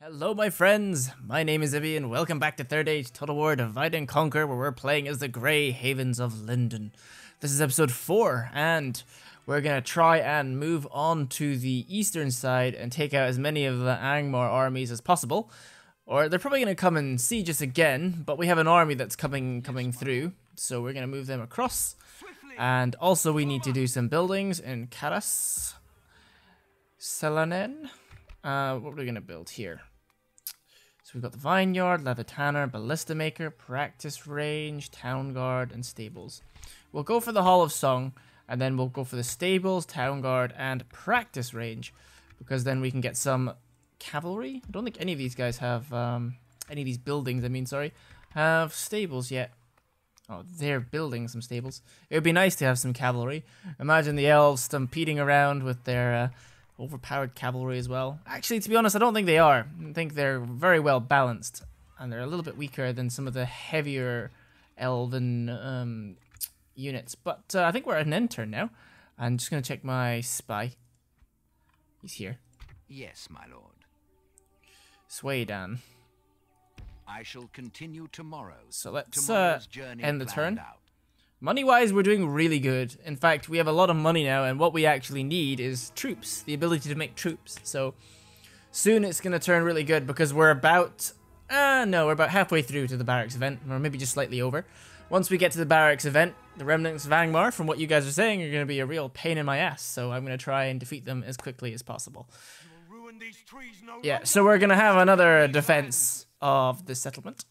Hello my friends, my name is Ibby and welcome back to Third Age Total War Divide and Conquer, where we're playing as the Gray Havens of Lindon. This is episode 4 and we're going to try and move on to the eastern side and take out as many of the Angmar armies as possible. Or they're probably going to come and siege us again, but we have an army that's coming through, so we're going to move them across. And also we need to do some buildings in Karas, Selanen. What are we going to build here? So we've got the Vineyard, Leather Tanner, Ballista Maker, Practice Range, Town Guard, and Stables. We'll go for the Hall of Song, and then we'll go for the Stables, Town Guard, and Practice Range, because then we can get some cavalry. I don't think any of these guys have, any of these buildings, have stables yet. Oh, they're building some stables. It would be nice to have some cavalry. Imagine the elves stampeding around with their, overpowered cavalry as well. Actually, to be honest, I don't think they are. I think they're very well balanced, and they're a little bit weaker than some of the heavier elven units. But I think we're at an end turn now. I'm just going to check my spy. He's here. Yes, my lord. Swaydan. I shall continue tomorrow. So let's end the turn. Money-wise, we're doing really good. In fact, we have a lot of money now, and what we actually need is troops. The ability to make troops. So, soon it's going to turn really good, because we're about... we're about halfway through to the barracks event, or maybe just slightly over. Once we get to the barracks event, the remnants of Angmar, from what you guys are saying, are going to be a real pain in my ass. So I'm going to try and defeat them as quickly as possible. Yeah, so we're going to have another defense of this settlement,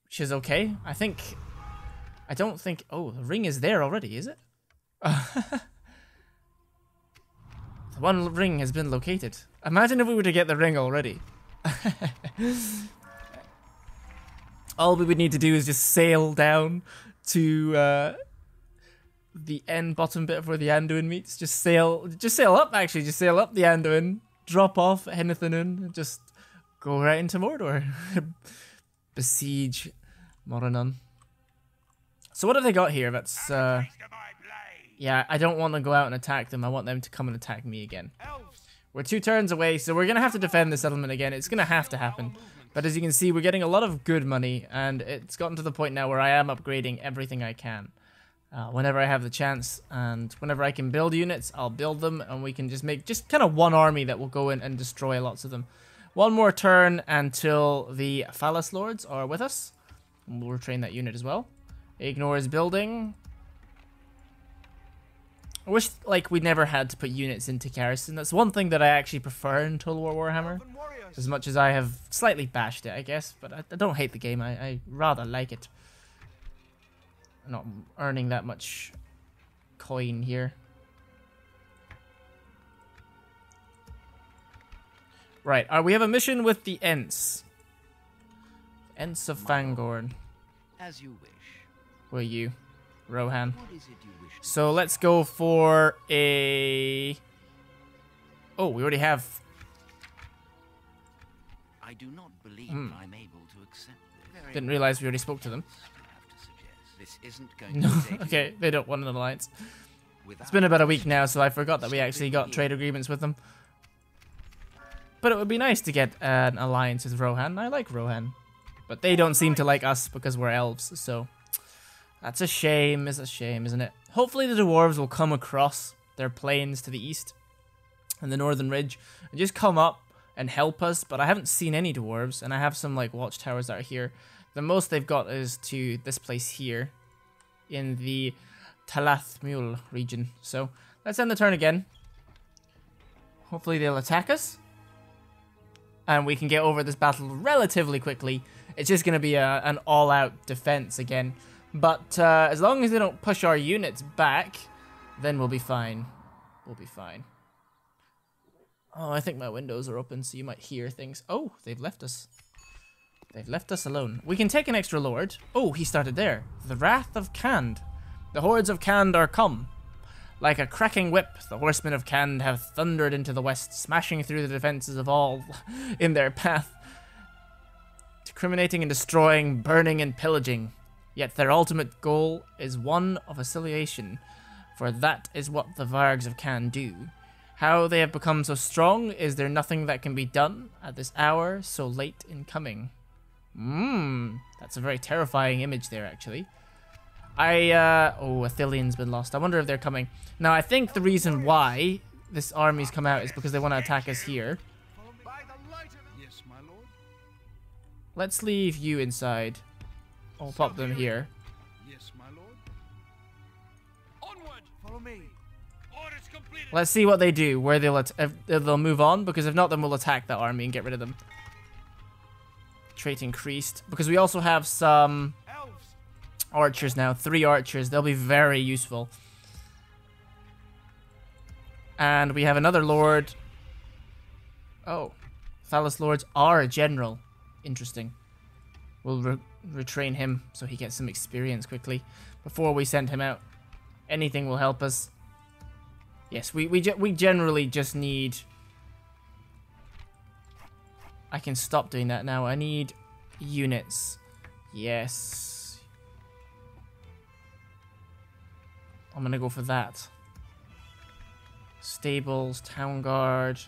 which is okay. I don't think... Oh, the ring is there already, is it? The one ring has been located. Imagine if we were to get the ring already. All we would need to do is just sail down to the end bottom bit where the Anduin meets. Just sail up, actually. Just sail up the Anduin, drop off at Henithanun, and just go right into Mordor. Besiege Morannon. So what have they got here? That's, yeah, I don't want to go out and attack them. I want them to come and attack me again. We're 2 turns away, so we're going to have to defend the settlement again. It's going to have to happen. But as you can see, we're getting a lot of good money, and it's gotten to the point now where I am upgrading everything I can. Whenever I have the chance, and whenever I can build units, I'll build them, and we can just make just kind of one army that will go in and destroy lots of them. One more turn until the Phallus Lords are with us. And we'll retrain that unit as well. Ignore his building. I wish, like, we never had to put units into Garrison. That's one thing that I actually prefer in Total War Warhammer. As much as I have slightly bashed it, I guess. But I don't hate the game. I rather like it. I'm not earning that much coin here. Right, we have a mission with the Ents. Ents of Fangorn. As you wish. Who are you? Rohan. What is it you wish to So let's go for a... Oh, we already have... I do not believe I'm able to accept this. Didn't realize we already spoke to them. This isn't going No, to take okay, they don't want an alliance. without It's been about a week now, so I forgot that we actually got trade agreements with them. But it would be nice to get an alliance with Rohan. I like Rohan. But they don't seem to like us because we're elves, so... That's a shame, isn't it? Hopefully the dwarves will come across their plains to the east and the northern ridge and just come up and help us, but I haven't seen any dwarves, and I have some like watchtowers that are here. The most they've got is to this place here in the Talathmul region. So let's end the turn again. Hopefully they'll attack us and we can get over this battle relatively quickly. It's just going to be an all-out defense again. But as long as they don't push our units back, then we'll be fine. We'll be fine. Oh, I think my windows are open, so you might hear things. Oh, they've left us. They've left us alone. We can take an extra lord. Oh, he started there. The Wrath of Khand. The hordes of Khand are come. Like a cracking whip, the horsemen of Khand have thundered into the west, smashing through the defenses of all in their path. Discriminating and destroying, burning and pillaging. Yet their ultimate goal is one of assimilation, for that is what the Vargs of Khand do. How they have become so strong. Is there nothing that can be done at this hour so late in coming? That's a very terrifying image there, actually. Oh, Athelian's been lost. I wonder if they're coming. Now, I think the reason why this army's come out is because they want to attack us here. Yes, my lord. Let's leave you inside. I'll pop them here. Yes, my lord. Onward. Follow me. Orders completed. Let's see what they do, where if they'll move on, because if not, then we'll attack that army and get rid of them. Trait increased, because we also have some Elves. archers now, 3 archers. They'll be very useful. And we have another lord. Oh, Thalos lords are a general. Interesting. We'll retrain him so he gets some experience quickly before we send him out. Anything will help us. Yes, we generally just need... I can stop doing that now. I need units. Yes. I'm gonna go for that. Stables, town guard.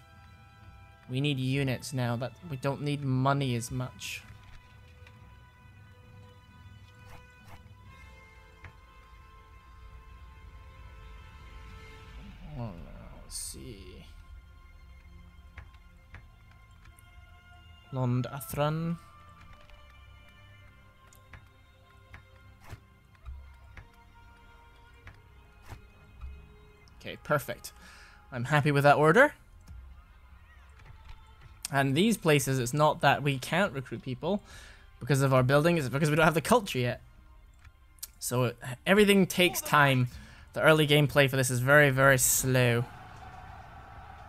We need units now. That we don't need money as much. Oh, let's see. Lond Athran. Okay, perfect. I'm happy with that order. And these places, it's not that we can't recruit people because of our building, it's because we don't have the culture yet. So everything takes time. The early gameplay for this is very, very slow.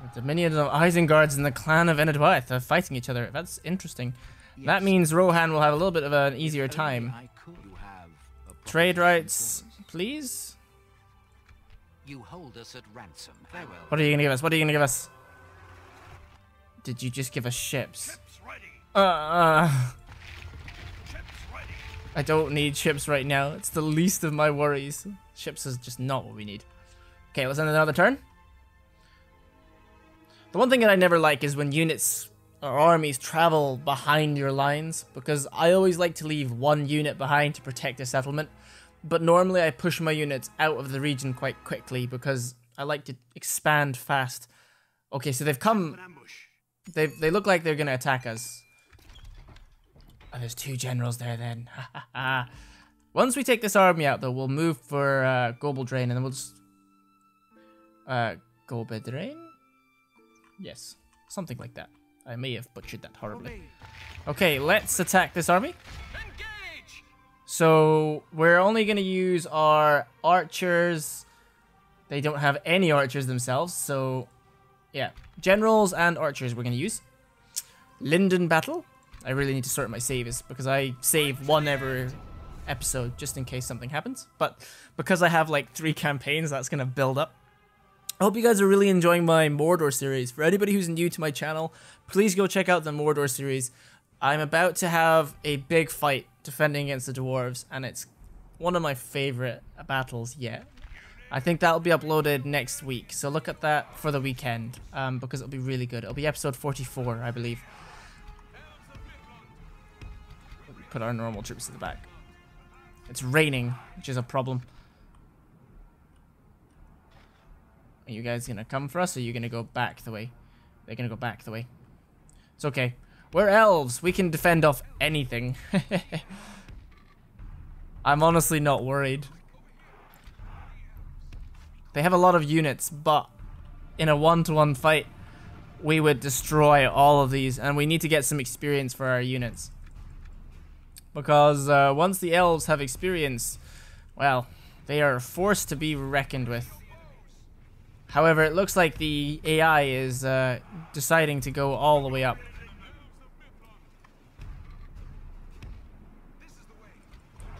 The Dominion of Isenguards and the clan of Enedwaith are fighting each other. That's interesting. Yes. That means Rohan will have a little bit of an easier time. I could have a Trade proposition rights, for us. please. You hold us at ransom. Farewell. What are you gonna give us? What are you gonna give us? Did you just give us ships? Ships ready. Ships ready. I don't need ships right now. It's the least of my worries. Ships is just not what we need. Okay, let's end another turn. The one thing that I never like is when units or armies travel behind your lines, because I always like to leave one unit behind to protect a settlement, but normally I push my units out of the region quite quickly because I like to expand fast. Okay, so they've come. An ambush. They look like they're gonna attack us. Oh, there's 2 generals there then. Once we take this army out, though, we'll move for Gobeldrain, and then we'll just Gobeldrain? Yes, something like that. I may have butchered that horribly. Okay, let's attack this army. Engage. So we're only gonna use our archers. They don't have any archers themselves, so yeah, generals and archers we're gonna use. Lindon battle. I really need to sort my saves because I save one every episode just in case something happens. But because I have like 3 campaigns, that's gonna build up. I hope you guys are really enjoying my Mordor series. For anybody who's new to my channel, please go check out the Mordor series. I'm about to have a big fight defending against the dwarves, and it's one of my favorite battles yet. I think that'll be uploaded next week, so look at that for the weekend, because it'll be really good. It'll be episode 44, I believe. Put our normal troops at the back. It's raining, which is a problem. Are you guys gonna come for us, or are you gonna go back the way? They're gonna go back the way. It's okay. We're elves. We can defend off anything. I'm honestly not worried. They have a lot of units, but in a one-to-one fight, we would destroy all of these, and we need to get some experience for our units. Because once the elves have experience, well, they are forced to be reckoned with. However, it looks like the AI is deciding to go all the way up.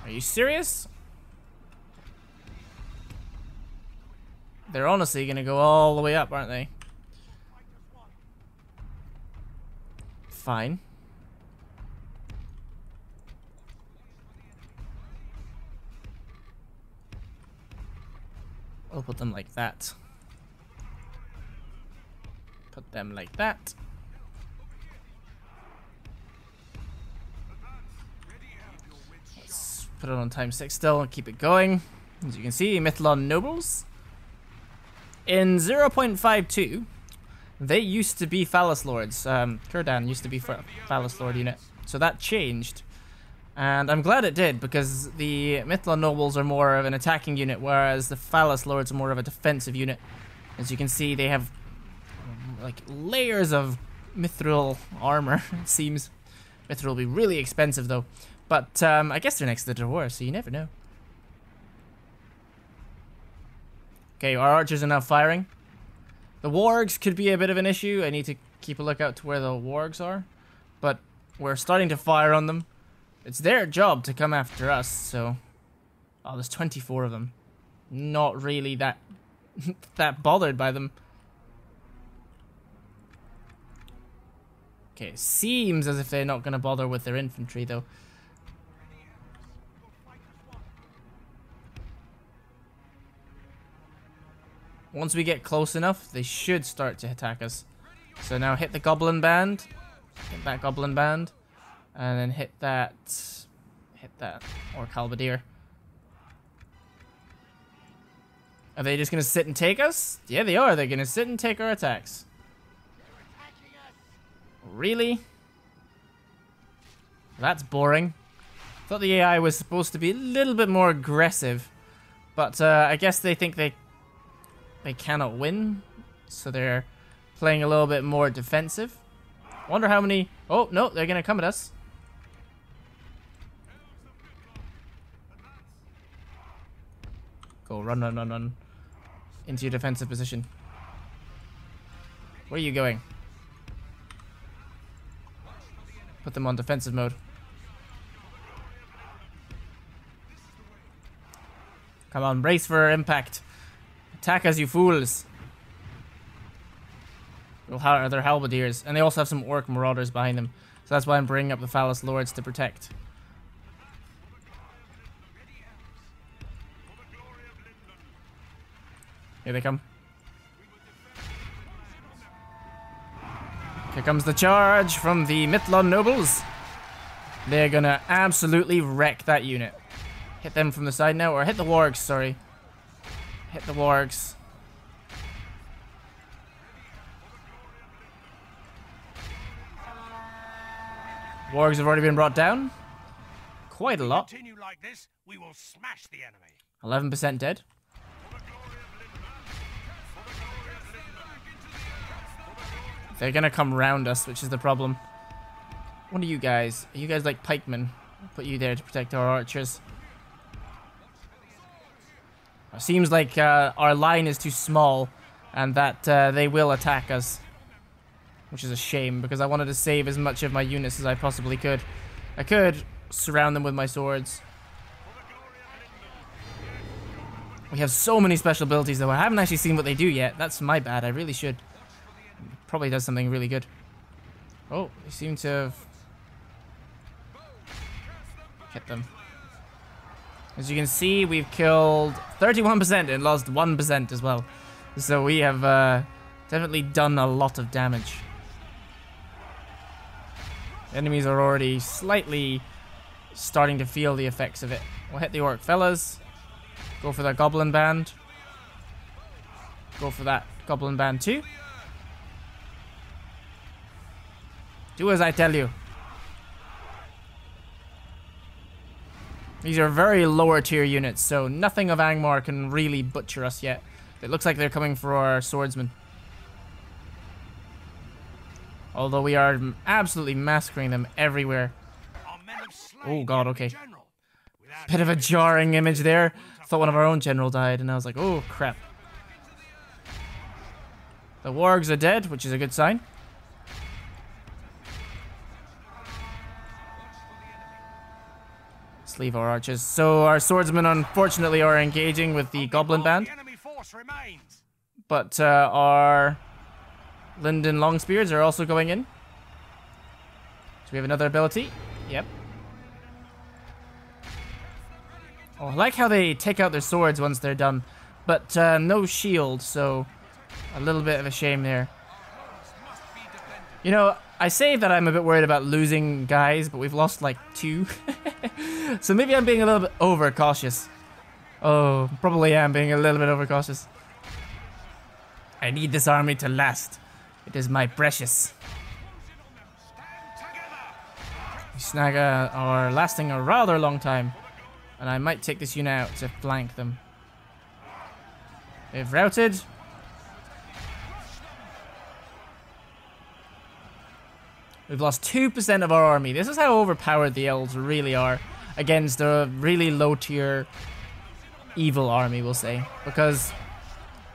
Are you serious? They're honestly gonna go all the way up, aren't they? Fine. I'll put them like that. Put them like that. Let's put it on ×6 still and keep it going. As you can see, Mithlond nobles. In 0.52, they used to be Phallus Lords. Kurdan used to be Phallus Lord unit. So that changed. And I'm glad it did, because the Mithlond nobles are more of an attacking unit, whereas the Phallus Lords are more of a defensive unit. As you can see, they have like layers of mithril armor, it seems. Mithril will be really expensive though. But I guess they're next to the door, so you never know. Okay, our archers are now firing. The wargs could be a bit of an issue. I need to keep a lookout to where the wargs are. But we're starting to fire on them. It's their job to come after us, so... Oh, there's 24 of them. Not really that that bothered by them. Okay, it seems as if they're not going to bother with their infantry, though. Once we get close enough, they should start to attack us. So now hit the goblin band. Hit that goblin band. And then hit that orc halberdier. Are they just going to sit and take us? Yeah, they are. They're going to sit and take our attacks. Really? That's boring. Thought the AI was supposed to be a little bit more aggressive. But I guess they think they cannot win. So they're playing a little bit more defensive. Wonder how many... Oh, no, they're going to come at us. Go, run, run, run, run. Into your defensive position. Where are you going? Put them on defensive mode. Come on, brace for impact. Attack as you fools. They're halberdiers. And they also have some orc marauders behind them. So that's why I'm bringing up the Phallus Lords to protect. Here they come. Here comes the charge from the Mithlond nobles. They're gonna absolutely wreck that unit. Hit them from the side now, or hit the wargs, sorry. Hit the wargs. Wargs have already been brought down. Quite a lot. Continue like this, we will smash the enemy. 11% dead. They're gonna come round us, which is the problem. What are you guys? Are you guys like pikemen? I'll put you there to protect our archers. It seems like our line is too small, and that they will attack us. Which is a shame, because I wanted to save as much of my units as I possibly could. I could surround them with my swords. We have so many special abilities, though. I haven't actually seen what they do yet. That's my bad. I really should. Probably does something really good. Oh, they seem to have hit them. As you can see, we've killed 31% and lost 1% as well. So we have definitely done a lot of damage. Enemies are already slightly starting to feel the effects of it. We'll hit the orc fellas. Go for that goblin band. Go for that goblin band too. Do as I tell you. These are very lower tier units, so nothing of Angmar can really butcher us yet. It looks like they're coming for our swordsmen. Although we are absolutely massacring them everywhere. Oh god, okay. Bit of a jarring image there. Thought one of our own general died, and I was like, oh crap. The wargs are dead, which is a good sign. Let's leave our archers. So our swordsmen unfortunately are engaging with the goblin band. But our Lindon longspears are also going in. Do we have another ability? Yep. Oh, I like how they take out their swords once they're done. But no shield, so a little bit of a shame there. You know, I say that I'm a bit worried about losing guys, but we've lost like 2. So maybe I'm being a little bit overcautious. Oh, probably am being a little bit overcautious. I need this army to last. It is my precious. These Snaga are lasting a rather long time. And I might take this unit out to flank them. They've routed. We've lost 2% of our army. This is how overpowered the elves really are against a really low tier evil army, we'll say. Because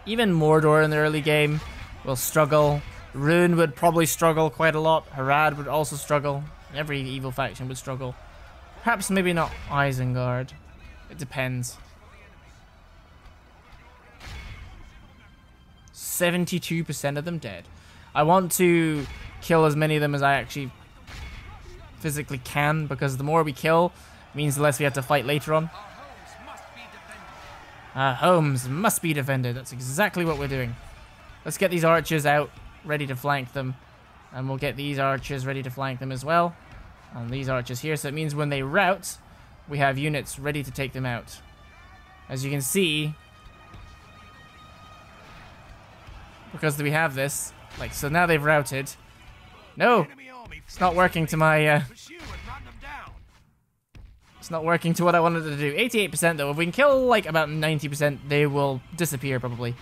even Mordor in the early game will struggle. Rune would probably struggle quite a lot. Harad would also struggle. Every evil faction would struggle. Perhaps maybe not Isengard. It depends. 72% of them dead. I want to kill as many of them as I actually physically can, because the more we kill means the less we have to fight later on. Our homes must be defended. That's exactly what we're doing. Let's get these archers out, ready to flank them. And we'll get these archers ready to flank them as well. And these archers here. So it means when they rout, we have units ready to take them out. As you can see, because we have this, like, so now they've routed. No, it's not working to my, it's not working to what I wanted to do. 88% though. If we can kill like about 90%, they will disappear probably.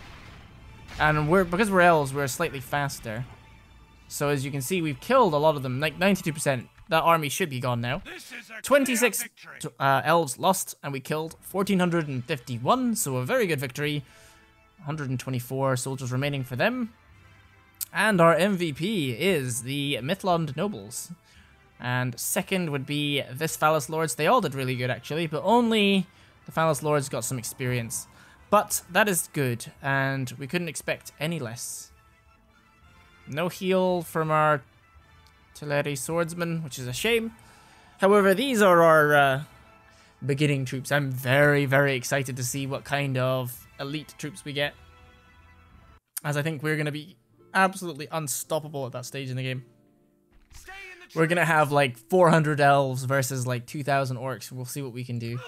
And because we're elves, we're slightly faster. So as you can see, we've killed a lot of them, like 92%. That army should be gone now. 26 elves lost, and we killed 1,451, so a very good victory. 124 soldiers remaining for them. And our MVP is the Mithlond Nobles. And second would be this Phallus Lords. They all did really good actually, but only the Phallus Lords got some experience. But that is good, and we couldn't expect any less. No heal from our Teleri Swordsmen, which is a shame. However, these are our beginning troops. I'm very, very excited to see what kind of elite troops we get, as I think we're going to be absolutely unstoppable at that stage in the game. We're going to have like 400 elves versus like 2,000 orcs. We'll see what we can do.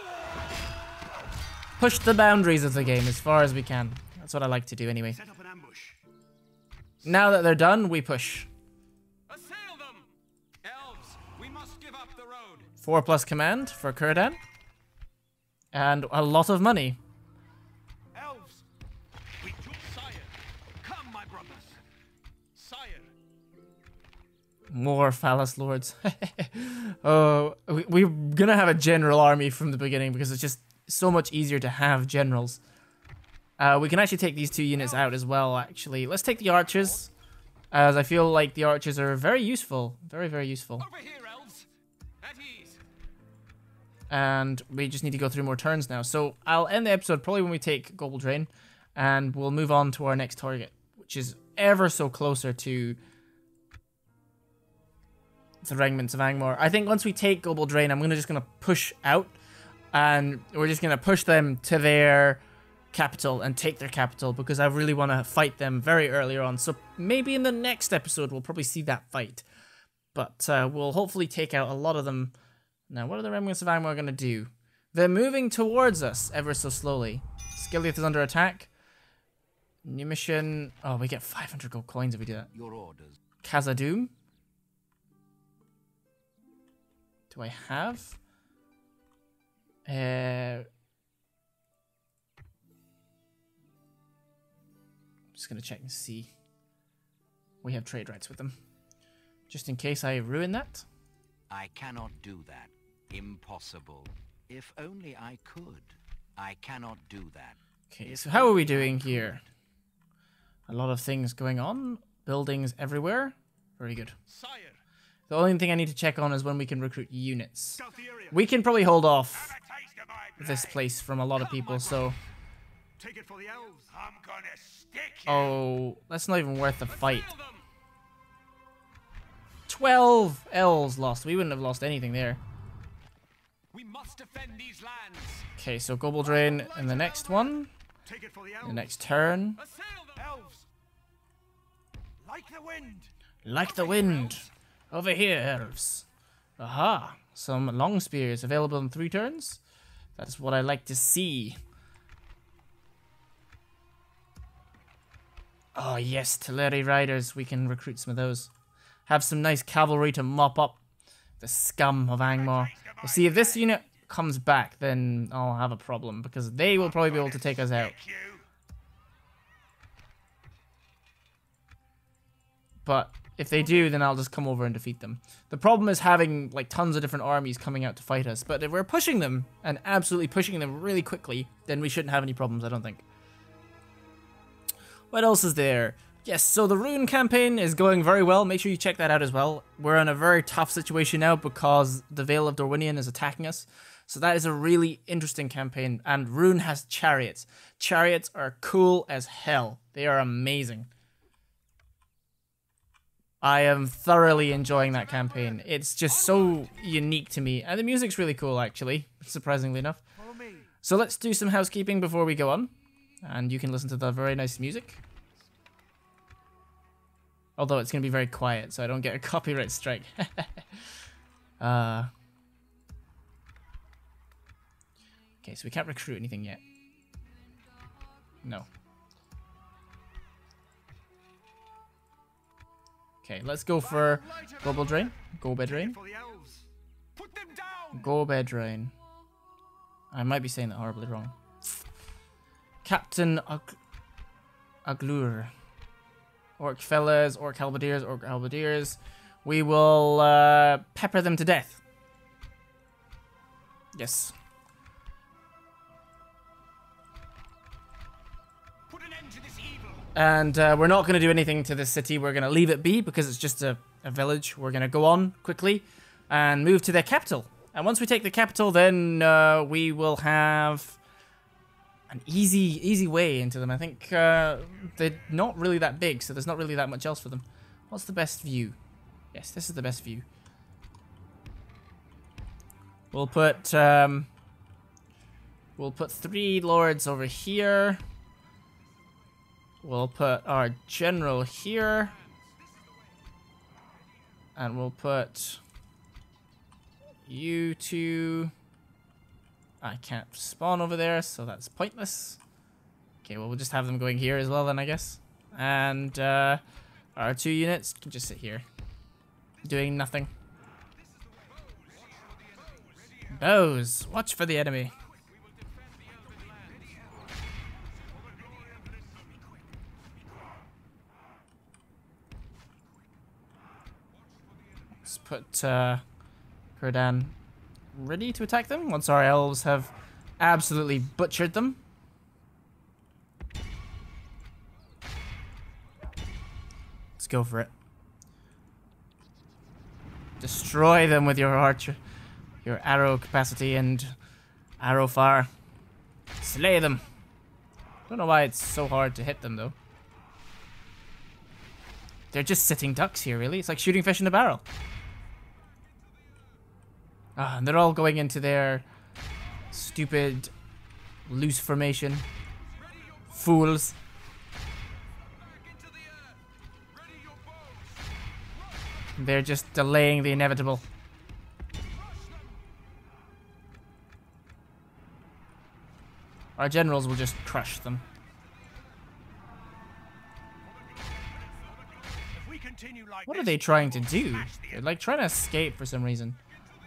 Push the boundaries of the game as far as we can. That's what I like to do anyway. Set up an ambush. Now that they're done, we push. Assail them! Elves, we must give up the road. 4+ command for Kurdan. And a lot of money. Elves, we took Sire. Come, my brothers. Sire. More Phallus Lords. Oh, we're gonna have a general army from the beginning because it's just so much easier to have generals. We can actually take these 2 units out as well, actually. Let's take the archers, as I feel like the archers are very useful. Very, very useful. Over here, elves. At ease. And we just need to go through more turns now. So I'll end the episode probably when we take Gobbledrain, and we'll move on to our next target, which is ever so closer to the Regiments of Angmar. I think once we take Gobbledrain, I'm just gonna push out, and we're just gonna push them to their capital and take their capital, because I really want to fight them very early on. So maybe in the next episode we'll probably see that fight, but we'll hopefully take out a lot of them. Now, what are the Remnants of Angmar going to do? They're moving towards us ever so slowly. Skilliath is under attack. New mission. Oh, we get 500 gold coins if we do that. Your orders. Khazad-dûm. Do I have? Just gonna check and see. We have trade rights with them, just in case I ruin that. I cannot do that. Impossible. If only I could. I cannot do that. Okay, so how are we doing here? A lot of things going on. Buildings everywhere. Very good. Sire. The only thing I need to check on is when we can recruit units. We can probably hold off this place from a lot of people, so... Take it for the elves. I'm gonna stick you. Oh, that's not even worth the fight. 12 elves lost. We wouldn't have lost anything there. We must defend these lands. Okay, so Gobbledrain in the next one. Take it for the The elves. next turn. Assail them. Elves. Like the wind. Like the wind. Over here, elves. Aha. Some long spears available in 3 turns. That is what I like to see. Oh yes, Teleri riders. We can recruit some of those. Have some nice cavalry to mop up the scum of Angmar. We'll see if this unit comes back, then I'll have a problem, because they will probably be able to take us out. But if they do, then I'll just come over and defeat them. The problem is having like tons of different armies coming out to fight us. But if we're pushing them, and absolutely pushing them really quickly, then we shouldn't have any problems, I don't think. What else is there? Yes, so the Rune campaign is going very well. Make sure you check that out as well. We're in a very tough situation now because the Vale of Dorwinion is attacking us. So that is a really interesting campaign. And Rune has chariots. Chariots are cool as hell. They are amazing. I am thoroughly enjoying that campaign. It's just so unique to me. And the music's really cool, actually, surprisingly enough. So let's do some housekeeping before we go on. And you can listen to the very nice music. Although it's going to be very quiet, so I don't get a copyright strike. Okay, so we can't recruit anything yet. No. Okay, let's go for Global Drain. Go Bed Drain. Go Bed Drain. I might be saying that horribly wrong. Captain Aglur. Orc fellas, orc halberdiers. We will pepper them to death. Yes. Put an end to this evil. And we're not going to do anything to this city. We're going to leave it be because it's just a village. We're going to go on quickly and move to their capital. And once we take the capital, then we will have an easy way into them. I think they're not really that big, so there's not really that much else for them. What's the best view? Yes, this is the best view. We'll put 3 lords over here. We'll put our general here. And we'll put you 2. I can't spawn over there, so that's pointless. Okay, well, we'll just have them going here as well then, I guess. And our 2 units can just sit here, doing nothing. Bows, watch for the enemy. Let's put Kurdan ready to attack them once our elves have absolutely butchered them. Let's go for it. Destroy them with your archer, your arrow capacity and arrow fire. Slay them. Don't know why it's so hard to hit them though. They're just sitting ducks here, really. It's like shooting fish in a barrel. Ah, and they're all going into their stupid loose formation. Fools. They're just delaying the inevitable. Our generals will just crush them. What are they trying to do? They're like trying to escape for some reason.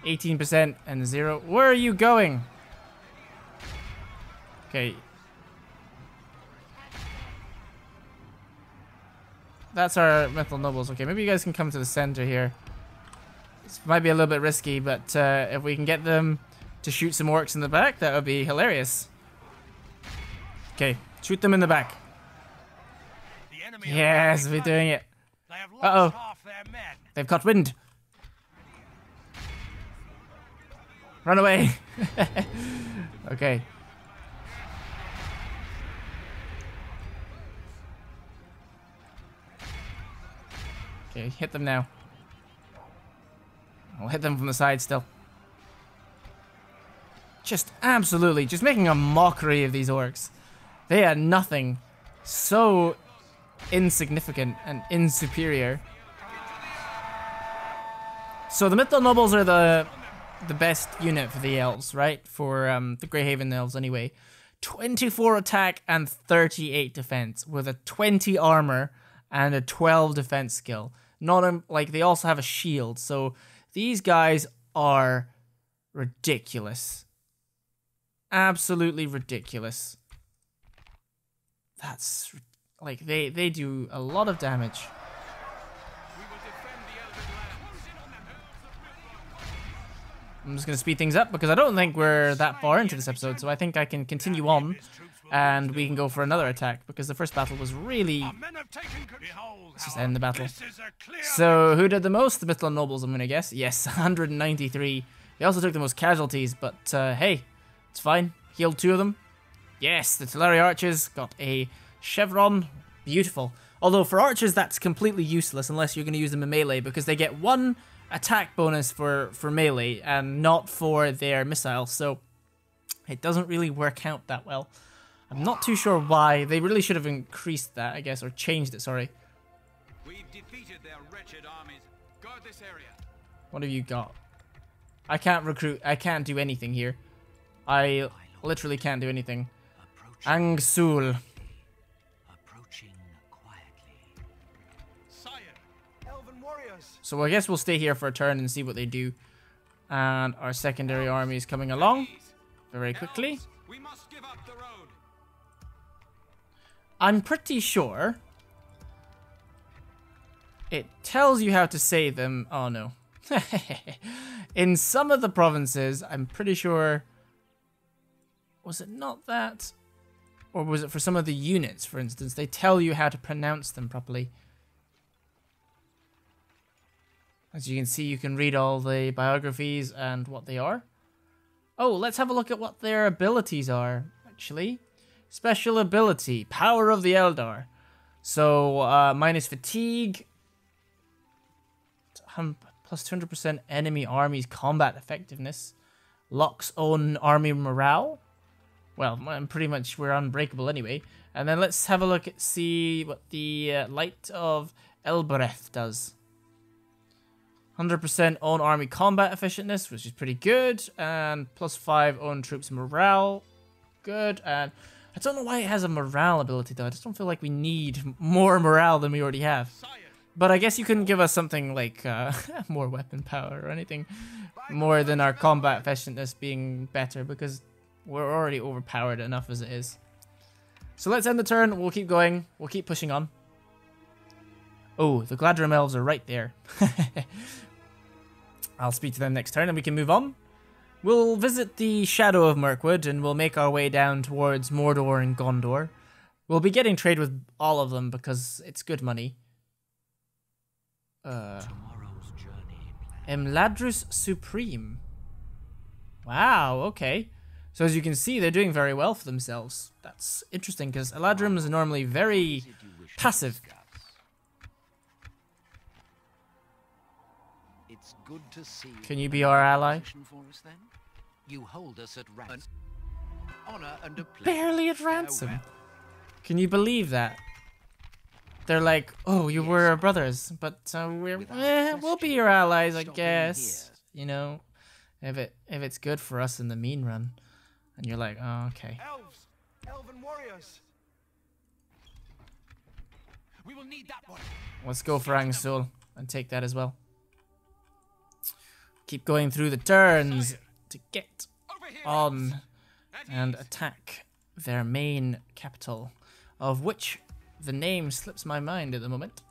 18% and 0. Where are you going? Okay. That's our Mythal Nobles. Okay, maybe you guys can come to the center here. This might be a little bit risky, but if we can get them to shoot some orcs in the back, that would be hilarious. Okay, shoot them in the back. Yes, we're doing it. Uh-oh. They've caught wind. Run away. Okay. Okay, hit them now. I'll hit them from the side still. Just absolutely, just making a mockery of these orcs. They are nothing. So insignificant and insuperior. So the Mythical Nobles are the best unit for the elves, right? For the Grey Haven elves anyway. 24 attack and 38 defense with a 20 armor and a 12 defense skill. Not like they also have a shield, so these guys are ridiculous. Absolutely ridiculous. That's like they do a lot of damage. I'm just going to speed things up because I don't think we're that far into this episode, so I think I can continue on and we can go for another attack because the first battle was really... Let's just end the battle. So who did the most? The Mythical Nobles, I'm going to guess. Yes, 193. They also took the most casualties, but hey, it's fine. Healed 2 of them. Yes, the Teleri Archers got a chevron. Beautiful. Although for archers, that's completely useless unless you're going to use them in melee because they get 1 attack bonus for melee and not for their missiles, so it doesn't really work out that well. I'm not too sure why. They really should have increased that, I guess, or changed it, sorry. We've defeated their wretched armies. Guard this area. What have you got? I can't recruit. I can't do anything here. I literally can't do anything. Angsul. Approaching quietly. Sire, elven warriors. So I guess we'll stay here for a turn and see what they do. And our secondary army is coming along very quickly. Elves, we must give up the road. I'm pretty sure it tells you how to say them. Oh no. In some of the provinces, I'm pretty sure... Was it not that? Or was it for some of the units, for instance? They tell you how to pronounce them properly. As you can see, you can read all the biographies and what they are. Oh, let's have a look at what their abilities are, actually. Special ability, Power of the Eldar. So, minus fatigue. Plus 200% enemy army's combat effectiveness. Locks own army morale. Well, pretty much we're unbreakable anyway. And then let's have a look at see what the Light of Elbereth does. 100% own army combat efficientness, which is pretty good. And plus 5 own troops morale. Good. And I don't know why it has a morale ability though. I just don't feel like we need more morale than we already have. But I guess you couldn't give us something like more weapon power or anything more than our combat effectiveness being better because we're already overpowered enough as it is. So let's end the turn. We'll keep going. We'll keep pushing on. Oh, the Gladrim elves are right there. I'll speak to them next turn and we can move on. We'll visit the Shadow of Mirkwood and we'll make our way down towards Mordor and Gondor. We'll be getting trade with all of them because it's good money. Tomorrow's journey. Emladrus Supreme. Wow, okay. So as you can see, they're doing very well for themselves. That's interesting because Eladrims are normally very passive. It's good to see you. Can you be our ally? For us, then? You hold us at ransom. Honor and a pleasure. Barely at ransom. Can you believe that? They're like, oh, you were our brothers, but we'll be your allies, I guess. You know, if it's good for us in the mean run. And you're like, oh, okay. Elves, elven warriors. We will need that one. Let's go for Angsul and take that as well. Keep going through the turns to get on and attack their main capital, of which the name slips my mind at the moment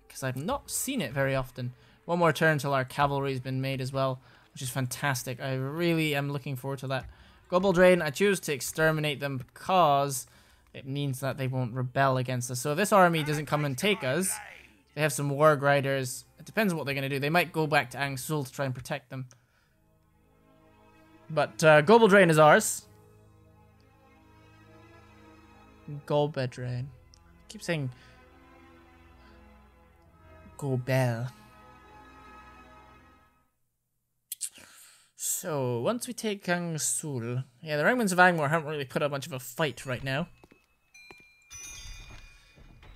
because I've not seen it very often. One more turn till our cavalry's been made as well, which is fantastic. I really am looking forward to that. Gobbledrain, I choose to exterminate them because it means that they won't rebel against us. So if this army doesn't come and take us, they have some Warg Riders. It depends on what they're going to do. They might go back to Angsul to try and protect them. But Gobbledrain is ours. Gobbledrain. I keep saying Gobel. So, once we take Angsul... Yeah, the Remnants of Angmar haven't really put up much of a fight right now.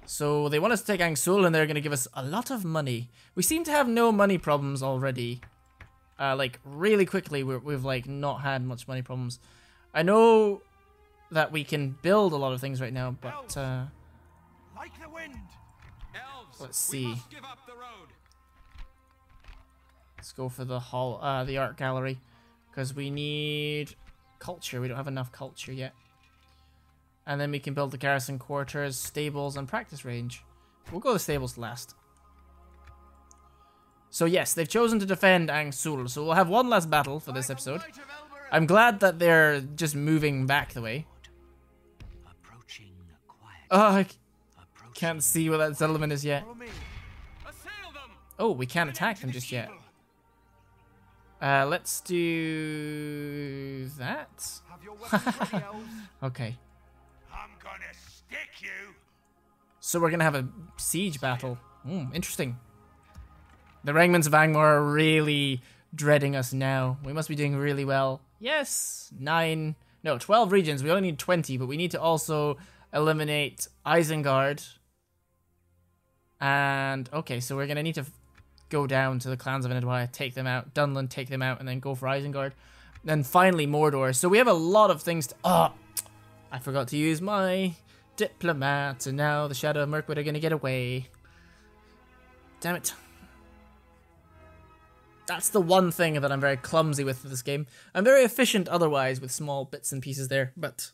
So, they want us to take Angsul and they're going to give us a lot of money. We seem to have no money problems already. like really quickly. We've like not had much money problems. I know that we can build a lot of things right now, but Like the wind. Elves, let's we see. must give up the road. Let's go for the hall, the art gallery, because we need culture. We don't have enough culture yet. And then we can build the garrison quarters, stables, and practice range. We'll go the stables last. So yes, they've chosen to defend Angsul, so we'll have one last battle for this episode. I'm glad that they're just moving back the way. Approaching quiet. Oh, I can't see where that settlement is yet. Follow me. Assail them. Oh, we can't attack them just yet. Let's do that. Have your weapons ready, elves. Okay. I'm gonna stick you. So we're gonna have a siege battle. Interesting. The Regiments of Angmar are really dreading us now. We must be doing really well. Yes, 12 regions. We only need 20, but we need to also eliminate Isengard. And, okay, so we're gonna need to go down to the clans of Inadwaya, take them out, Dunland, take them out, and then go for Isengard. Then finally Mordor. So we have a lot of things to... Oh, I forgot to use my diplomat, and now the Shadow of Mirkwood are gonna get away. Damn it. That's the one thing that I'm very clumsy with this game. I'm very efficient otherwise with small bits and pieces there, but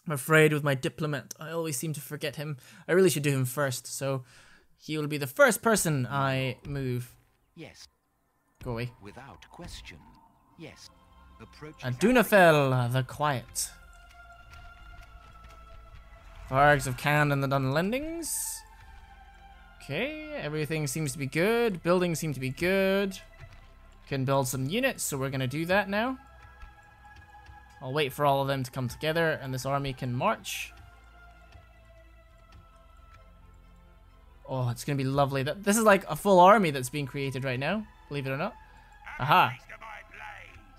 I'm afraid with my diplomat, I always seem to forget him. I really should do him first, so he will be the first person I move. Yes, Go away. without question. Yes. Approaching. And Dunafel the Quiet. Vargs of Can and the Dunlendings. Okay, everything seems to be good. Buildings seem to be good. Can build some units, so we're going to do that now. I'll wait for all of them to come together, and this army can march. Oh, it's going to be lovely. This is like a full army that's being created right now, believe it or not. Aha.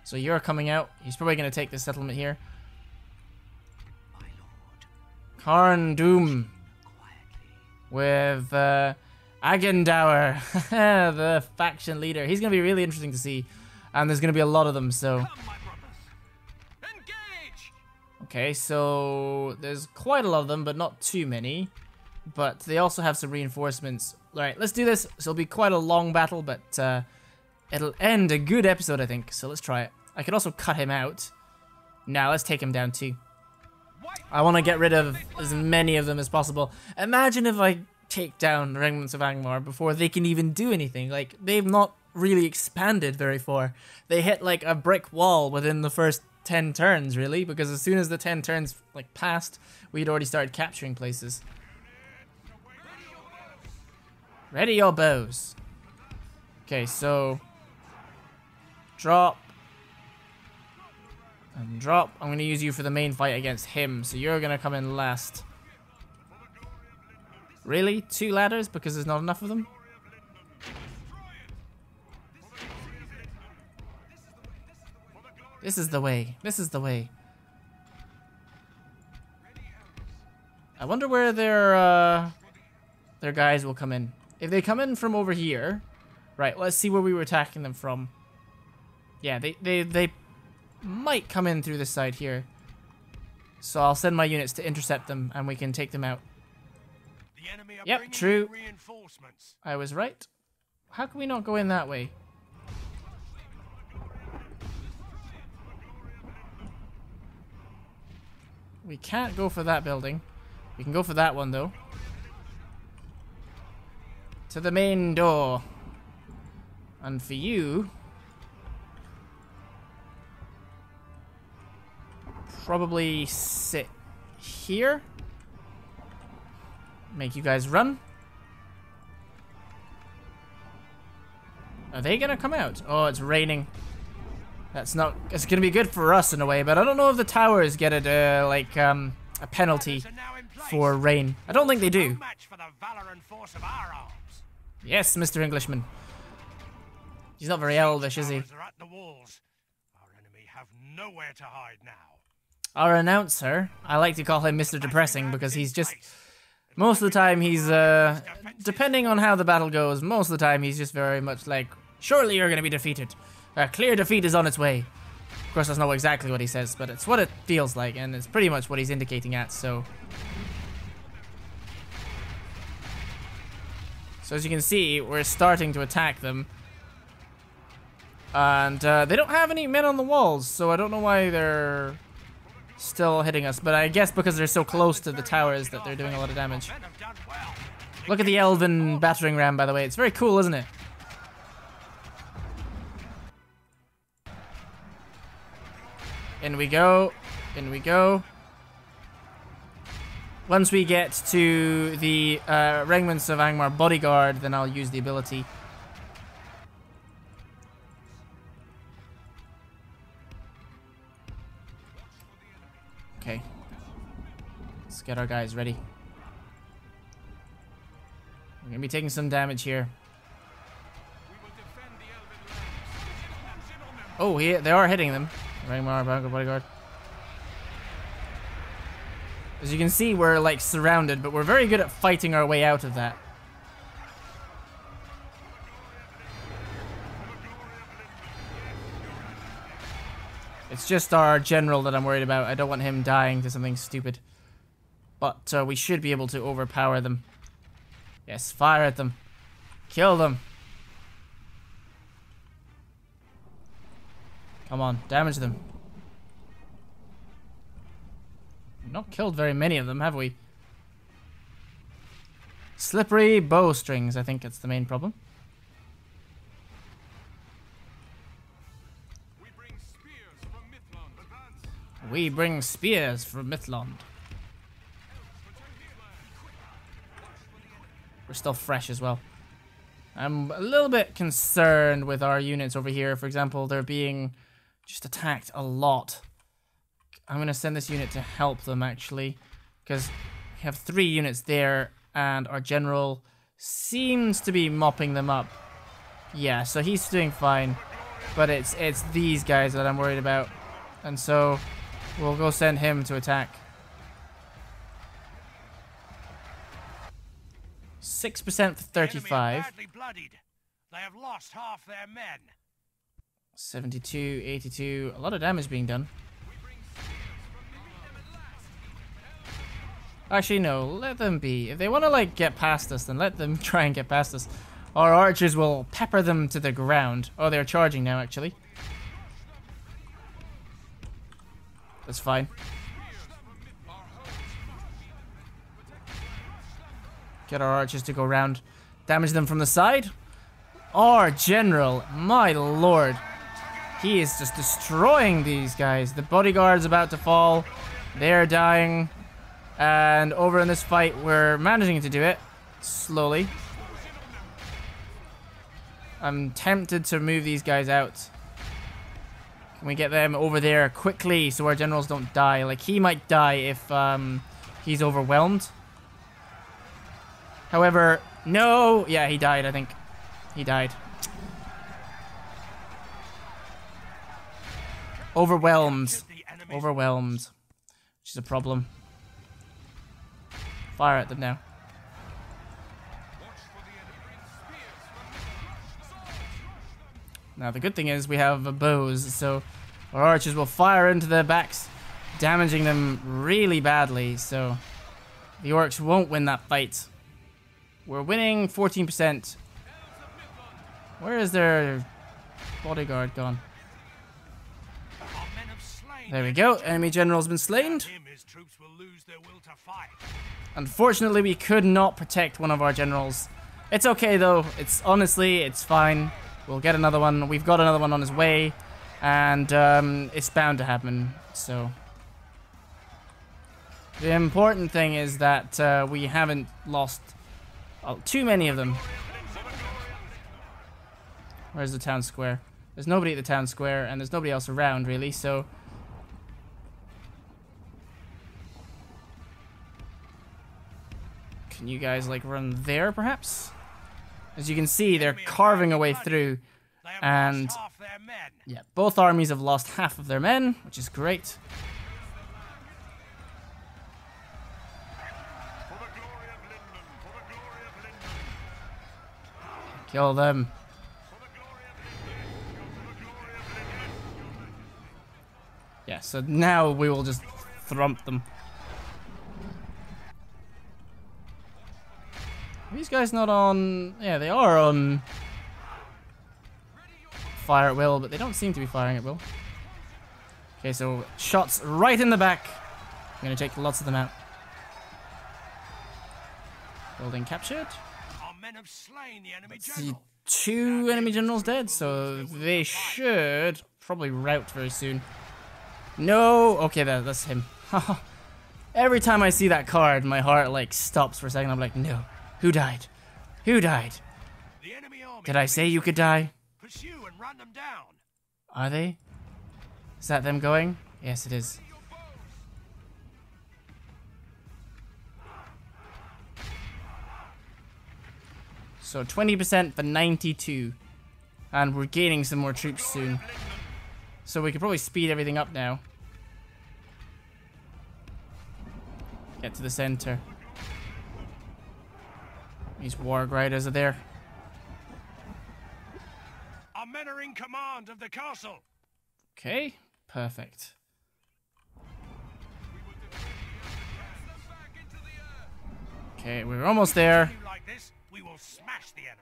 So you're coming out. He's probably going to take this settlement here. My lord. Karn Doom. With Agendour, the faction leader. He's going to be really interesting to see. And there's going to be a lot of them, so... Come, my brothers. Engage. Okay, so there's quite a lot of them, but not too many. But they also have some reinforcements. Alright, let's do this. So it'll be quite a long battle, but it'll end a good episode, I think. So let's try it. I could also cut him out. Now let's take him down too. I want to get rid of as many of them as possible. Imagine if I take down the Regiments of Angmar before they can even do anything. Like, they've not really expanded very far. They hit like a brick wall within the first 10 turns, really, because as soon as the 10 turns like passed, we'd already started capturing places. Ready your bows. Okay, so drop. And drop. I'm going to use you for the main fight against him, so you're going to come in last. Really? 2 ladders? Because there's not enough of them? This is the way. This is the way. I wonder where their guys will come in. If they come in from over here... Right, let's see where we were attacking them from. Yeah, they might come in through this side here. So I'll send my units to intercept them and we can take them out. The enemy are Yep, bringing true. in reinforcements. I was right. How can we not go in that way? We can't go for that building. We can go for that one though. To the main door. And for you... probably sit here. Make you guys run. Are they gonna come out? Oh, it's raining. That's not... It's gonna be good for us in a way, but I don't know if the towers get a penalty for rain. I don't think they do. No match for the valor and force of our arms. Yes, Mr. Englishman. He's not very elvish, is he? Towers are at the walls. Our enemy have nowhere to hide now. Our announcer, I like to call him Mr. Depressing because he's just... Most of the time he's, depending on how the battle goes, most of the time he's just very much like Surely you're going to be defeated. A clear defeat is on its way. Of course, that's not exactly what he says, but it's what it feels like, and it's pretty much what he's indicating at, so... So as you can see, we're starting to attack them. And they don't have any men on the walls, so I don't know why they're still hitting us. But I guess because they're so close to the towers that they're doing a lot of damage. Look at the elven battering ram, by the way. It's very cool, isn't it? In we go. In we go. Once we get to the Regiments of Angmar bodyguard, then I'll use the ability. Okay. Let's get our guys ready. We're gonna be taking some damage here. Oh, they are hitting them. Angmar bodyguard. As you can see, we're like surrounded, but we're very good at fighting our way out of that. It's just our general that I'm worried about. I don't want him dying to something stupid. But we should be able to overpower them. Yes, fire at them. Kill them. Come on, damage them. Not killed very many of them, have we? Slippery bowstrings, I think that's the main problem. We bring spears from Mithlond. We're still fresh as well. I'm a little bit concerned with our units over here. For example, they're being just attacked a lot. I'm going to send this unit to help them, actually, because we have 3 units there, and our general seems to be mopping them up. Yeah, so he's doing fine, but it's these guys that I'm worried about, and so we'll go send him to attack. 6% for 35. They have lost half their men. 72, 82, a lot of damage being done. Actually, no, let them be. If they want to, like, get past us, then let them try and get past us. Our archers will pepper them to the ground. Oh, they're charging now, actually. That's fine. Get our archers to go round. Damage them from the side. Our general, my lord. He is just destroying these guys. The bodyguard's about to fall. They're dying. And over in this fight, we're managing to do it. Slowly. I'm tempted to move these guys out. Can we get them over there quickly so our generals don't die? Like, he might die if he's overwhelmed. However, no! Yeah, he died, I think. He died. Overwhelmed. Overwhelmed. Which is a problem. Fire at them now. Now the good thing is we have bows, so our archers will fire into their backs, damaging them really badly, so the orcs won't win that fight. We're winning 14%. Where is their bodyguard gone? There we go. Enemy general's been slain. Unfortunately, we could not protect one of our generals. It's okay though. It's fine. We'll get another one. We've got another one on his way, and it's bound to happen. So the important thing is that we haven't lost too many of them. Where's the town square? There's nobody at the town square, and there's nobody else around really. So can you guys like run there perhaps? As you can see, they're carving a way through, and yeah, both armies have lost half of their men, which is great. Kill them. Yeah, so now we will just thrump them. Are these guys not on... Yeah, they are on... Fire at will, but they don't seem to be firing at will. Okay, so shots right in the back. I'm gonna take lots of them out. Building captured. Our men have slain the enemy See, general. 2 enemy generals dead, so they should probably rout very soon. No! Okay, that's him. Every time I see that card, my heart like stops for a second. I'm like, no. Who died? Who died? The enemy army Did I say you could die? pursue and run them down. Are they? Is that them going? Yes, it is. So 20% for 92. And we're gaining some more troops soon. So we could probably speed everything up now. Get to the center. These war riders are there. Our men are in command of the castle. Okay, perfect. Okay, we're almost there. Continue like this, we will smash the enemy.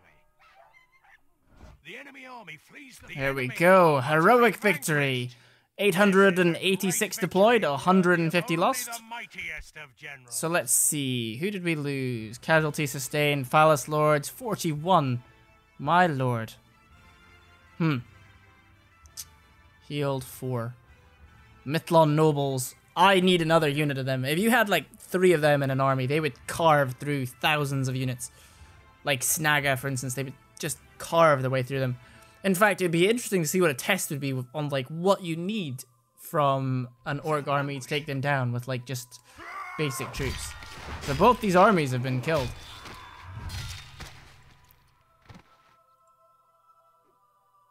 The enemy army flees the Here we enemy. go. Heroic victory. 886 deployed, 150 lost. Only the mightiest of generals. So let's see. Who did we lose? Casualty sustained. Phallus Lords, 41. My lord. Healed 4. Mithlon Nobles. I need another unit of them. If you had like 3 of them in an army, they would carve through thousands of units. Like Snaga, for instance, they would just carve their way through them. In fact, it'd be interesting to see what a test would be on like what you need from an orc army to take them down with like just basic troops. So both these armies have been killed.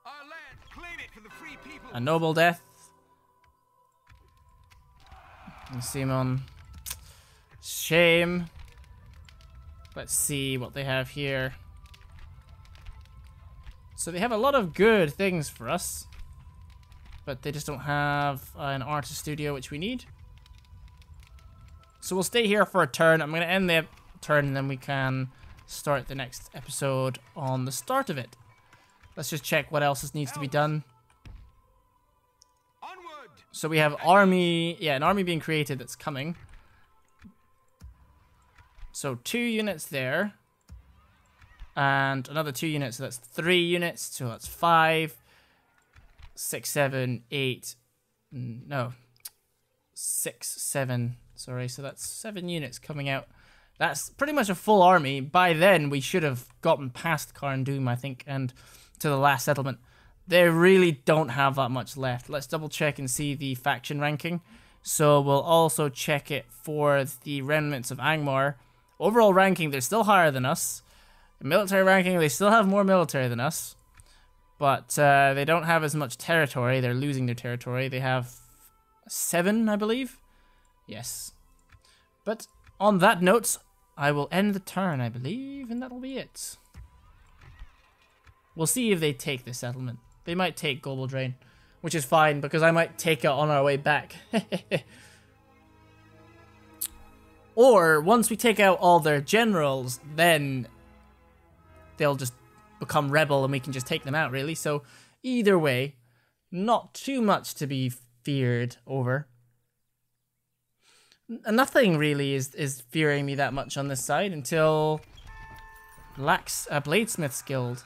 Our land, claim it for the free people. A noble death. And Simon. Shame. Let's see what they have here. So they have a lot of good things for us. But they just don't have an artist studio, which we need. So we'll stay here for a turn. I'm going to end the turn and then we can start the next episode on the start of it. Let's just check what else needs to be done. Onward. So we have army, an army being created that's coming. So 2 units there. And another 2 units, so that's 3 units, so that's 5, 6, 7, 8, no, 6, 7, sorry, so that's 7 units coming out. That's pretty much a full army. By then, we should have gotten past Carn Doom, I think, and to the last settlement. They really don't have that much left. Let's double check and see the faction ranking. So we'll also check it for the remnants of Angmar. Overall ranking, they're still higher than us. Military ranking, they still have more military than us. But they don't have as much territory. They're losing their territory. They have 7, I believe. Yes. But on that note, I will end the turn, I believe, and that'll be it. We'll see if they take the settlement. They might take Global Drain, which is fine, because I might take it on our way back. Or, once we take out all their generals, then they'll just become rebel and we can just take them out, really. So, either way, not too much to be feared over. Nothing really is fearing me that much on this side until Lax Bladesmith's Guild.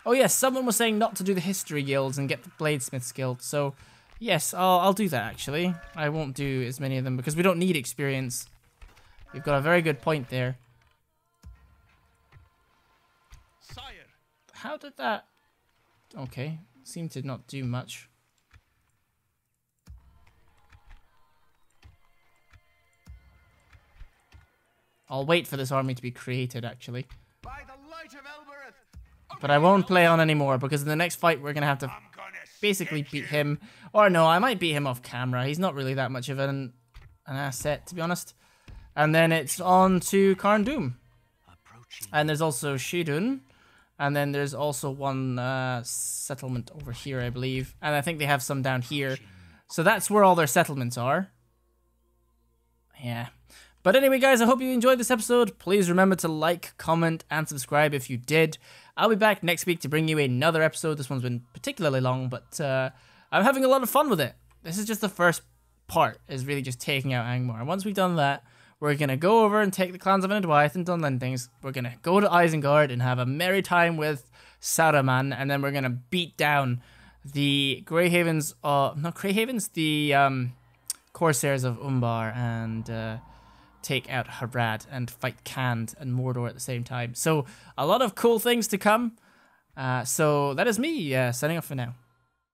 Oh yes, someone was saying not to do the history guilds and get the Bladesmith's Guild. So, yes, I'll do that actually. I won't do as many of them because we don't need experience. You've got a very good point there. Sire. How did that... Okay, seemed to not do much. I'll wait for this army to be created, actually. By the light of Elbereth. But I won't play on anymore, because in the next fight we're going to have to I'm gonna basically stick beat you. him. Or no, I might beat him off camera. He's not really that much of an asset, to be honest. And then it's on to Carn Doom. And there's also Shidun. And then there's also one settlement over here, I believe. And I think they have some down here. So that's where all their settlements are. Yeah. But anyway, guys, I hope you enjoyed this episode. Please remember to like, comment, and subscribe if you did. I'll be back next week to bring you another episode. This one's been particularly long, but I'm having a lot of fun with it. This is just the first part, is really just taking out Angmar. And once we've done that, we're going to go over and take the clans of Anadwyth and Dunlend things. We're going to go to Isengard and have a merry time with Saruman, and then we're going to beat down the Gray Havens, not Gray Havens, the Corsairs of Umbar, and take out Harad and fight Khand and Mordor at the same time. So a lot of cool things to come. So that is me signing off for now.